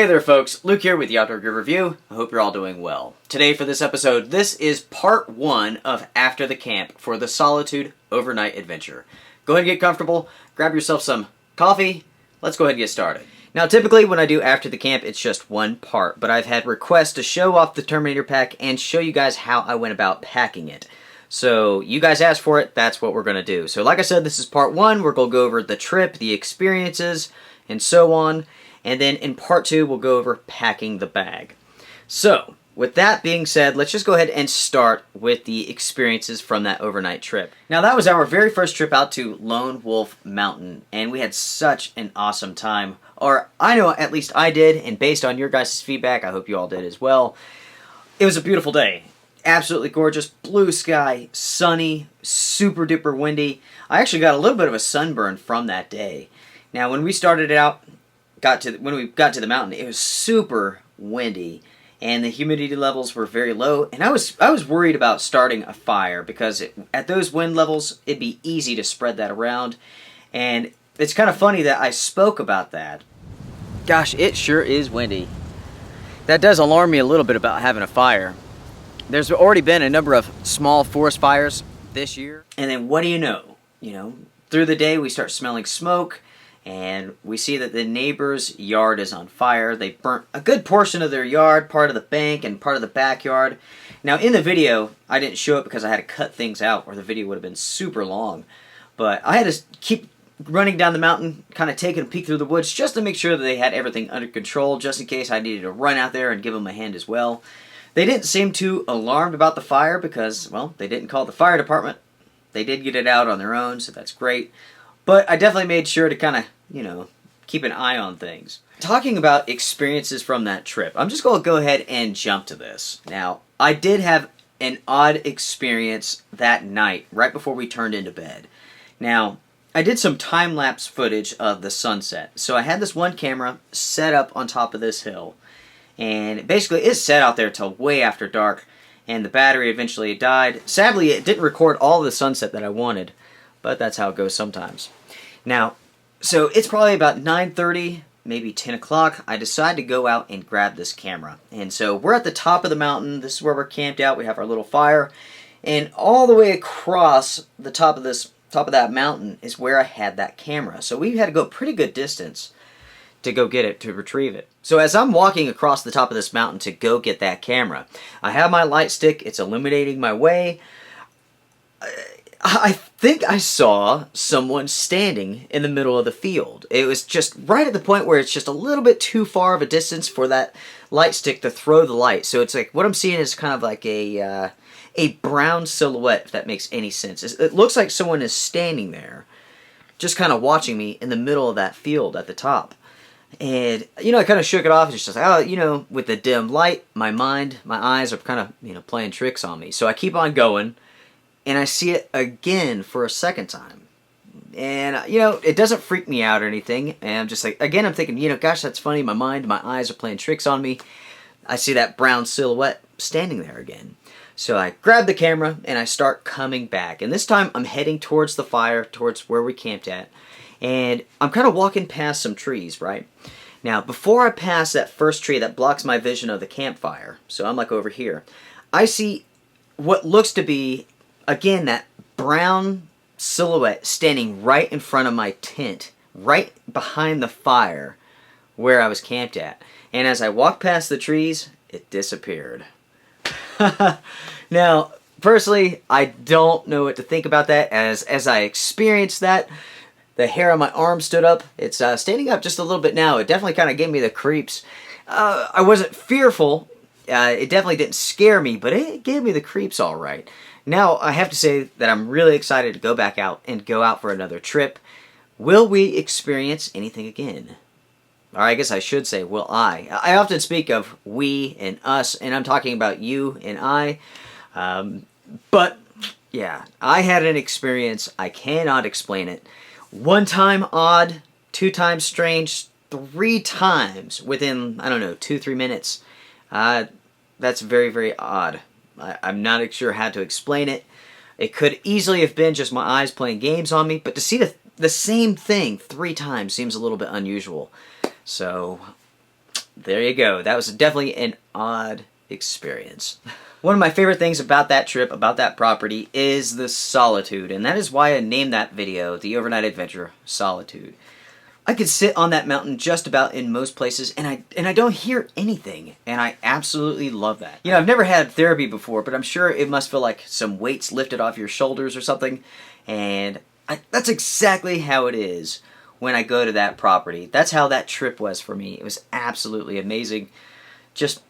Hey there folks, Luke here with the Outdoor Gear Review. I hope you're all doing well. Today for this episode, this is part 1 of After the Camp for the Solitude overnight adventure. Go ahead and get comfortable, grab yourself some coffee, let's go ahead and get started. Now typically when I do After the Camp it's just one part, but I've had requests to show off the Terminator Pack and show you guys how I went about packing it. So you guys asked for it, that's what we're going to do. So like I said, this is part 1, we're going to go over the trip, the experiences, and so on. And then in part 2, we'll go over packing the bag. So, with that being said, let's just go ahead and start with the experiences from that overnight trip. Now, that was our very first trip out to Lone Wolf Mountain, and we had such an awesome time. Or, I know at least I did, and based on your guys' feedback, I hope you all did as well. It was a beautiful day. Absolutely gorgeous, blue sky, sunny, super duper windy. I actually got a little bit of a sunburn from that day. Now, when we started out, when we got to the mountain, it was super windy and the humidity levels were very low, and I was worried about starting a fire because at those wind levels it'd be easy to spread that around. And it's kind of funny that I spoke about that. Gosh, it sure is windy. That does alarm me a little bit about having a fire. There's already been a number of small forest fires this year, and then what do you know? Through the day we start smelling smoke. And we see that the neighbor's yard is on fire. They burnt a good portion of their yard, part of the bank and part of the backyard. Now in the video, I didn't show it because I had to cut things out or the video would have been super long. But I had to keep running down the mountain, kind of taking a peek through the woods just to make sure that they had everything under control, just in case I needed to run out there and give them a hand as well. They didn't seem too alarmed about the fire because, well, they didn't call the fire department. They did get it out on their own, so that's great. But I definitely made sure to kind of, keep an eye on things. Talking about experiences from that trip, I'm just going to go ahead and jump to this. Now, I did have an odd experience that night, right before we turned into bed. Now, I did some time-lapse footage of the sunset. So I had this one camera set up on top of this hill. And basically, it's set out there till way after dark. And the battery eventually died. Sadly, it didn't record all the sunset that I wanted. But that's how it goes sometimes. Now, so it's probably about 9:30, maybe 10 o'clock. I decide to go out and grab this camera. And so we're at the top of the mountain. This is where we're camped out. We have our little fire. And all the way across the top of that mountain is where I had that camera. So we had to go a pretty good distance to go get it, to retrieve it. So as I'm walking across the top of this mountain to go get that camera, I have my light stick. It's illuminating my way. I think I saw someone standing in the middle of the field. It was just right at the point where it's just a little bit too far of a distance for that light stick to throw the light. So it's like, what I'm seeing is kind of like a brown silhouette, if that makes any sense. It looks like someone is standing there, just kind of watching me in the middle of that field at the top. And, I kind of shook it off. It's just like, with the dim light, my eyes are kind of, playing tricks on me. So I keep on going. And I see it again for a second time. And, it doesn't freak me out or anything. And I'm just like, again, I'm thinking, gosh, that's funny. My eyes are playing tricks on me. I see that brown silhouette standing there again. So I grab the camera and I start coming back. And this time I'm heading towards the fire, towards where we camped at. And I'm kind of walking past some trees, right? Now, before I pass that first tree that blocks my vision of the campfire, so I'm like over here, I see what looks to be, again, that brown silhouette standing right in front of my tent, right behind the fire where I was camped at. And as I walked past the trees, it disappeared. Now, personally, I don't know what to think about that. As I experienced that, the hair on my arm stood up. It's standing up just a little bit now. It definitely kind of gave me the creeps. I wasn't fearful. It definitely didn't scare me, but it gave me the creeps all right. Now, I have to say that I'm really excited to go back out and go out for another trip. Will we experience anything again? Or I guess I should say, will I? I often speak of we and us, and I'm talking about you and I. But, yeah, I had an experience. I cannot explain it. 1 time odd, 2 times strange, 3 times within, 2-3 minutes. That's very, very odd. I'm not sure how to explain it. It could easily have been just my eyes playing games on me, but to see the same thing 3 times seems a little bit unusual. So, There you go. That was definitely an odd experience. One of my favorite things about that trip, about that property, is the Solitude, and that is why I named that video the overnight adventure Solitude. I could sit on that mountain just about in most places, and I don't hear anything, and I absolutely love that. You know, I've never had therapy before, but I'm sure it must feel like some weights lifted off your shoulders or something, and that's exactly how it is when I go to that property. That's how that trip was for me. It was absolutely amazing. Just,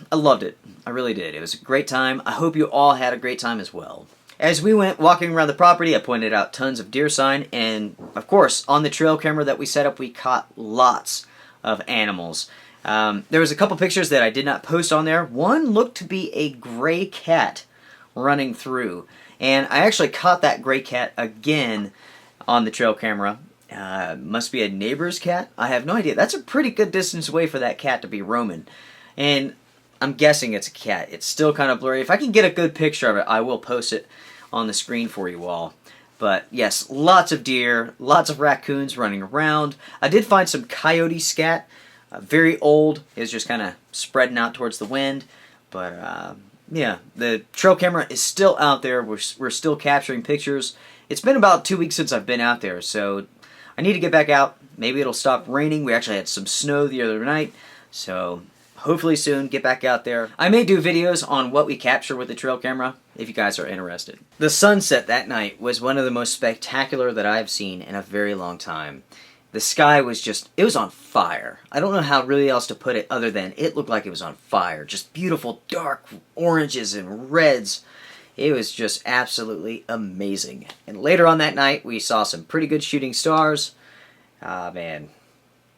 I loved it. I really did. It was a great time. I hope you all had a great time as well. As we went walking around the property, I pointed out tons of deer sign, and of course, on the trail camera that we set up, we caught lots of animals. There was a couple pictures that I did not post on there. One looked to be a gray cat running through, and I actually caught that gray cat again on the trail camera. Must be a neighbor's cat? I have no idea. That's a pretty good distance away for that cat to be roaming. And I'm guessing it's a cat. It's still kind of blurry. If I can get a good picture of it, I will post it on the screen for you all. But yes, lots of deer, lots of raccoons running around. I did find some coyote scat. Very old. It's just kind of spreading out towards the wind. But yeah, the trail camera is still out there. We're still capturing pictures. It's been about 2 weeks since I've been out there, so I need to get back out. Maybe it'll stop raining. We actually had some snow the other night, so hopefully soon get back out there. I may do videos on what we capture with the trail camera if you guys are interested. The sunset that night was one of the most spectacular that I've seen in a very long time. The sky was just, it was on fire. I don't know how really else to put it other than it looked like it was on fire. Just beautiful dark oranges and reds. It was just absolutely amazing. And later on that night, we saw some pretty good shooting stars. Ah, man.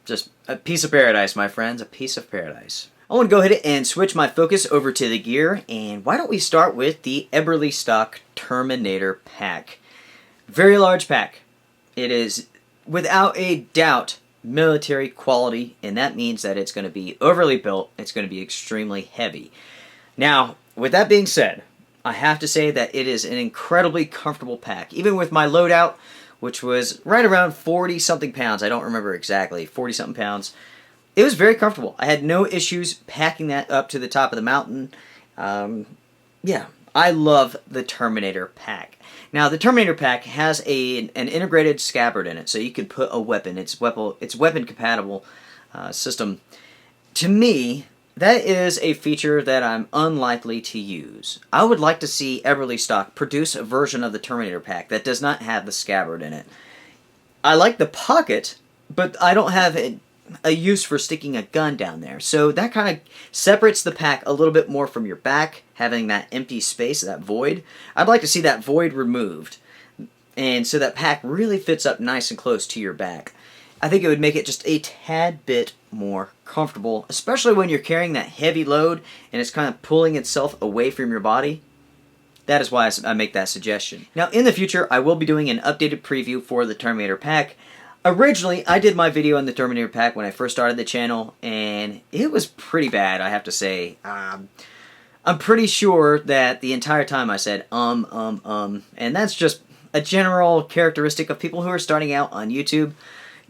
Just a piece of paradise, my friends. A piece of paradise. I want to go ahead and switch my focus over to the gear, and why don't we start with the Eberlestock Terminator Pack. Very large pack. It is, without a doubt, military quality, and that means that it's going to be overly built, it's going to be extremely heavy. Now, with that being said, I have to say that it is an incredibly comfortable pack. Even with my loadout, which was right around 40-something pounds, I don't remember exactly, 40-something pounds, it was very comfortable. I had no issues packing that up to the top of the mountain. Yeah, I love the Terminator Pack. Now, the Terminator Pack has an integrated scabbard in it, so you can put a weapon. It's weapon compatible system. To me, that is a feature that I'm unlikely to use. I would like to see Eberlestock produce a version of the Terminator Pack that does not have the scabbard in it. I like the pocket, but I don't have a use for sticking a gun down there. So that kind of separates the pack a little bit more from your back, having that empty space, that void. I'd like to see that void removed, and so that pack really fits up nice and close to your back. I think it would make it just a tad bit more comfortable, especially when you're carrying that heavy load and it's kind of pulling itself away from your body. That is why I make that suggestion. Now, in the future, I will be doing an updated preview for the Terminator Pack. Originally, I did my video on the Terminator Pack when I first started the channel, and it was pretty bad, I have to say. I'm pretty sure that the entire time I said, and that's just a general characteristic of people who are starting out on YouTube.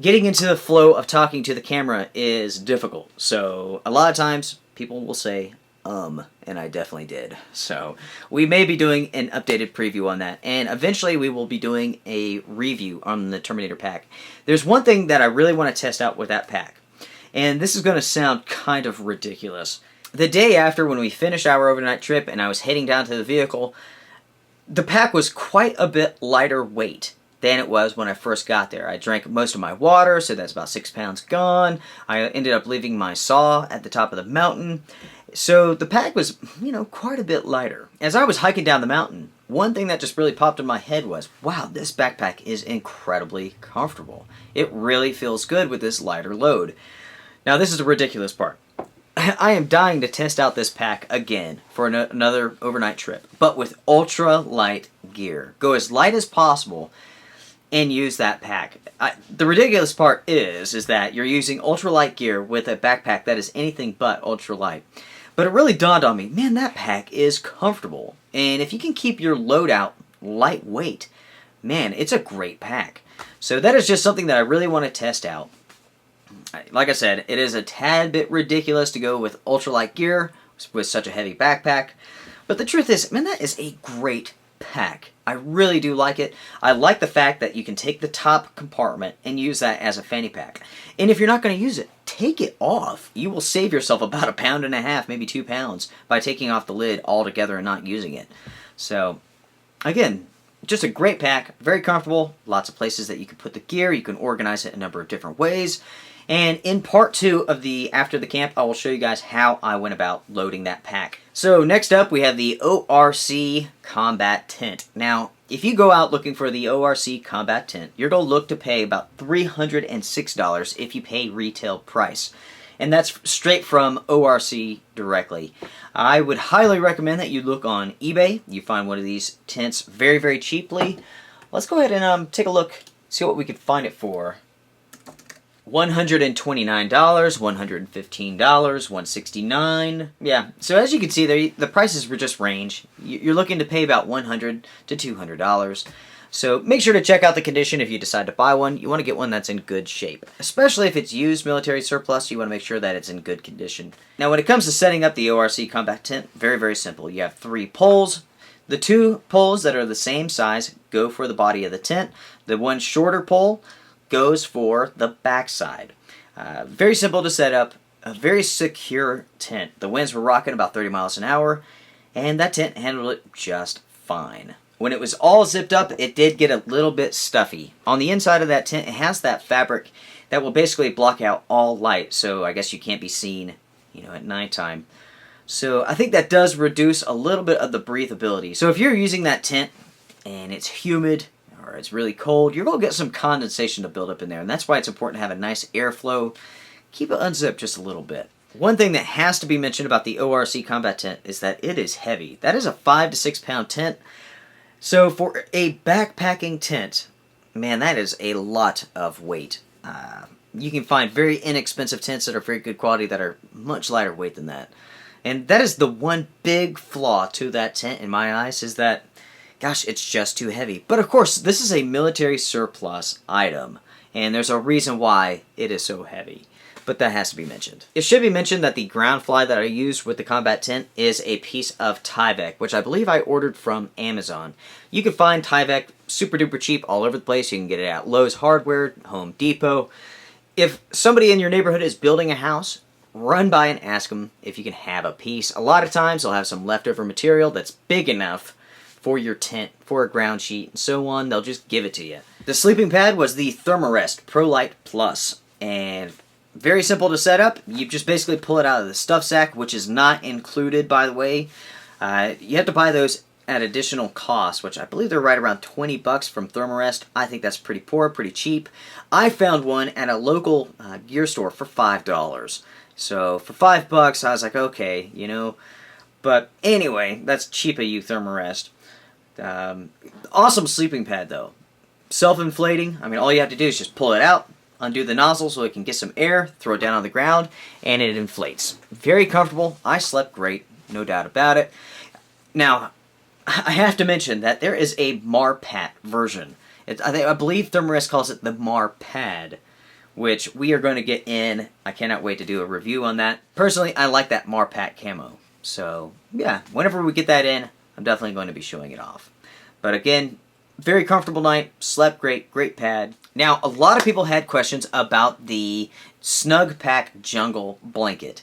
Getting into the flow of talking to the camera is difficult, so a lot of times people will say, and I definitely did. So we may be doing an updated preview on that, and eventually we will be doing a review on the Terminator Pack. There's one thing that I really want to test out with that pack, and this is going to sound kind of ridiculous. The day after, when we finished our overnight trip and I was heading down to the vehicle, the pack was quite a bit lighter weight than it was when I first got there. I drank most of my water, so that's about 6 pounds gone. I ended up leaving my saw at the top of the mountain. So the pack was, quite a bit lighter. As I was hiking down the mountain, one thing that just really popped in my head was, wow, this backpack is incredibly comfortable. It really feels good with this lighter load. Now, this is the ridiculous part. I am dying to test out this pack again for another overnight trip, but with ultra light gear. Go as light as possible and use that pack. The ridiculous part is that you're using ultralight gear with a backpack that is anything but ultralight. But it really dawned on me, man, that pack is comfortable. And if you can keep your loadout lightweight, man, it's a great pack. So that is just something that I really want to test out. Like I said, it is a tad bit ridiculous to go with ultralight gear with such a heavy backpack. But the truth is, man, that is a great pack. I really do like it. I like the fact that you can take the top compartment and use that as a fanny pack. And if you're not going to use it, take it off. You will save yourself about 1.5 pounds, maybe 2 pounds, by taking off the lid altogether and not using it. So, again, just a great pack, very comfortable, lots of places that you can put the gear, you can organize it a number of different ways. And in part 2 of the After the Camp, I will show you guys how I went about loading that pack. So next up, we have the ORC Combat Tent. Now, if you go out looking for the ORC Combat Tent, you're going to look to pay about $306 if you pay retail price. And that's straight from ORC directly. I would highly recommend that you look on eBay. You find one of these tents very, very cheaply. Let's go ahead and take a look, see what we can find it for. $129, $115, $169. Yeah, so as you can see, the prices were just range. You're looking to pay about $100 to $200. So make sure to check out the condition if you decide to buy one. You want to get one that's in good shape. Especially if it's used military surplus, you want to make sure that it's in good condition. Now when it comes to setting up the ORC Combat Tent, very, very simple. You have 3 poles. The 2 poles that are the same size go for the body of the tent. The one shorter pole goes for the backside. Very simple to set up, a very secure tent. The winds were rocking about 30 miles an hour, and that tent handled it just fine. When it was all zipped up, it did get a little bit stuffy. On the inside of that tent, it has that fabric that will basically block out all light, so I guess you can't be seen, at nighttime. So I think that does reduce a little bit of the breathability. So if you're using that tent and it's humid, or it's really cold, you're going to get some condensation to build up in there. And that's why it's important to have a nice airflow. Keep it unzipped just a little bit. One thing that has to be mentioned about the ORC Combat Tent is that it is heavy. That is a 5 to 6 pound tent. So for a backpacking tent, man, that is a lot of weight. You can find very inexpensive tents that are very good quality that are much lighter weight than that. And that is the one big flaw to that tent in my eyes, is that gosh, it's just too heavy. But of course, this is a military surplus item, and there's a reason why it is so heavy. But that has to be mentioned. It should be mentioned that the ground fly that I used with the combat tent is a piece of Tyvek, which I believe I ordered from Amazon. You can find Tyvek super duper cheap all over the place. You can get it at Lowe's Hardware, Home Depot. If somebody in your neighborhood is building a house, run by and ask them if you can have a piece. A lot of times they'll have some leftover material that's big enough for your tent, for a ground sheet, and so on. They'll just give it to you. The sleeping pad was the Thermarest ProLite Plus, and very simple to set up. You just basically pull it out of the stuff sack, which is not included, by the way. You have to buy those at additional cost, which I believe they're right around 20 bucks from Thermarest. I think that's pretty poor, pretty cheap. I found one at a local gear store for $5. So for $5, I was like, okay, But anyway, that's cheap of you, Thermarest. Awesome sleeping pad though. Self-inflating. I mean, all you have to do is just pull it out, undo the nozzle so it can get some air, throw it down on the ground, and it inflates. Very comfortable. I slept great, no doubt about it. Now, I have to mention that there is a Marpat version. I believe Thermarest calls it the Marpad, which we are going to get in. I cannot wait to do a review on that. Personally, I like that Marpat camo. So, yeah, whenever we get that in, I'm definitely going to be showing it off. But again, very comfortable night, slept great, great pad. Now, a lot of people had questions about the Snug Pack Jungle blanket.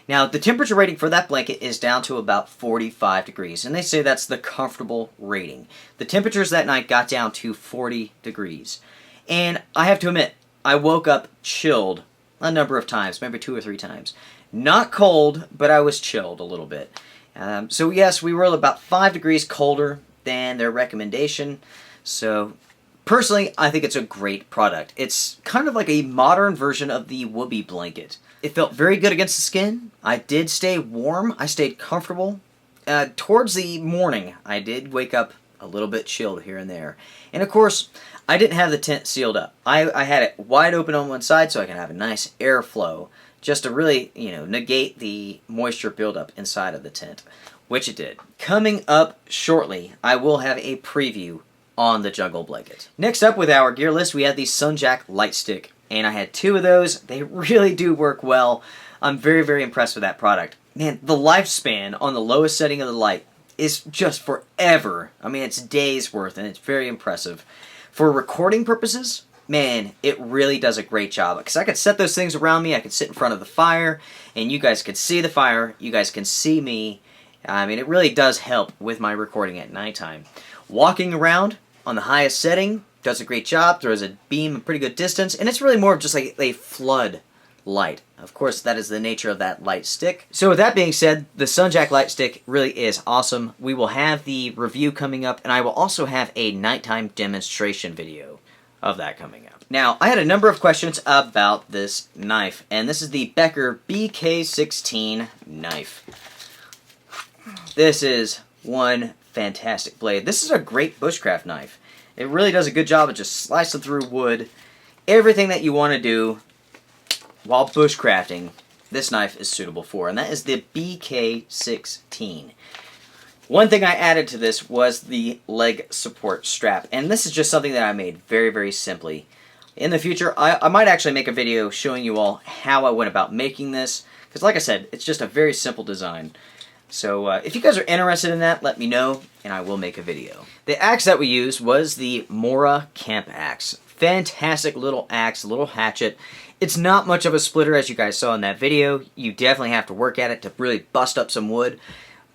Now, the temperature rating for that blanket is down to about 45 degrees, and they say that's the comfortable rating. The temperatures that night got down to 40 degrees. And I have to admit, I woke up chilled a number of times, maybe 2 or 3 times. Not cold, but I was chilled a little bit. So yes, we were about 5 degrees colder than their recommendation. So personally, I think it's a great product. It's kind of like a modern version of the Whoopee blanket. It felt very good against the skin. I did stay warm. I stayed comfortable. Towards the morning, I did wake up a little bit chilled here and there. And of course, I didn't have the tent sealed up. I had it wide open on one side so I can have a nice airflow, just to really, negate the moisture buildup inside of the tent, which it did. Coming up shortly, I will have a preview on the jungle blanket. Next up with our gear list, we have the Sunjack Light Stick. and I had 2 of those. They really do work well. I'm very, very impressed with that product. Man, the lifespan on the lowest setting of the light is just forever. I mean, it's days worth, and it's very impressive. For recording purposes, man, it really does a great job. Because I could set those things around me, I could sit in front of the fire, and you guys could see the fire, you guys can see me. I mean, it really does help with my recording at nighttime. Walking around on the highest setting does a great job, throws a beam a pretty good distance, and it's really more of just like a flood light. Of course, that is the nature of that light stick. So with that being said, the Sunjack light stick really is awesome. We will have the review coming up, and I will also have a nighttime demonstration video of that coming up. Now, I had a number of questions about this knife, and this is the Becker BK16 knife. This is one fantastic blade. This is a great bushcraft knife. It really does a good job of just slicing through wood. Everything that you want to do while bushcrafting, this knife is suitable for, and that is the BK16. One thing I added to this was the leg support strap, and this is just something that I made very, very simply. In the future, I might actually make a video showing you all how I went about making this, because like I said, it's just a very simple design. So if you guys are interested in that, let me know, and I will make a video. The axe that we used was the Mora Camp Axe. Fantastic little axe, little hatchet. It's not much of a splitter as you guys saw in that video. You definitely have to work at it to really bust up some wood.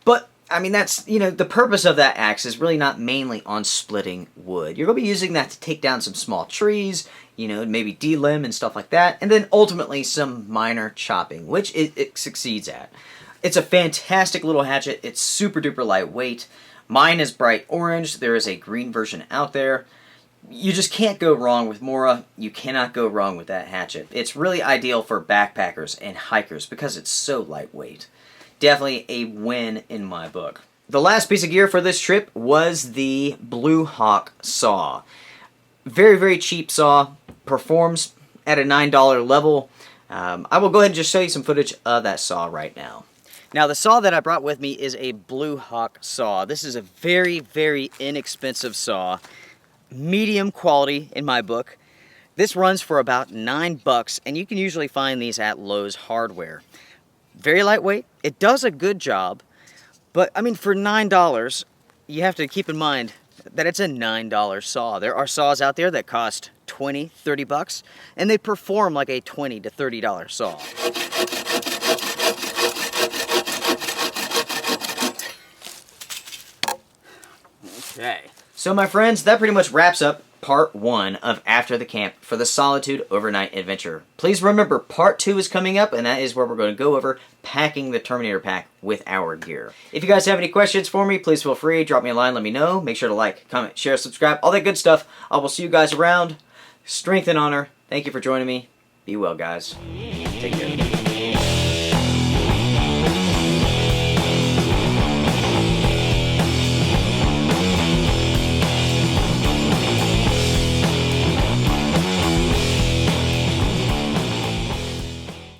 But, I mean, that's, you know, the purpose of that axe is really not mainly on splitting wood. You're going to be using that to take down some small trees, you know, maybe de-limb and stuff like that, and then ultimately some minor chopping, which it succeeds at. It's a fantastic little hatchet. It's super duper lightweight. Mine is bright orange. There is a green version out there. You just can't go wrong with Mora. You cannot go wrong with that hatchet. It's really ideal for backpackers and hikers because it's so lightweight. Definitely a win in my book. The last piece of gear for this trip was the Blue Hawk saw. Very, very cheap saw. Performs at a $9 level. I will go ahead and just show you some footage of that saw right now. Now, the saw that I brought with me is a Blue Hawk saw. This is a very, very inexpensive saw. Medium quality in my book. This runs for about $9, and you can usually find these at Lowe's Hardware. Very lightweight. It does a good job, but I mean, for $9, you have to keep in mind that it's a $9 saw. There are saws out there that cost $20, $30, and they perform like a $20 to $30 saw. Okay. So my friends, that pretty much wraps up part 1 of After the Camp for the Solitude Overnight Adventure. Please remember, part 2 is coming up, and that is where we're going to go over packing the Terminator Pack with our gear. If you guys have any questions for me, please feel free, drop me a line, let me know. Make sure to like, comment, share, subscribe, all that good stuff. I will see you guys around. Strength and honor. Thank you for joining me. Be well, guys. Take care.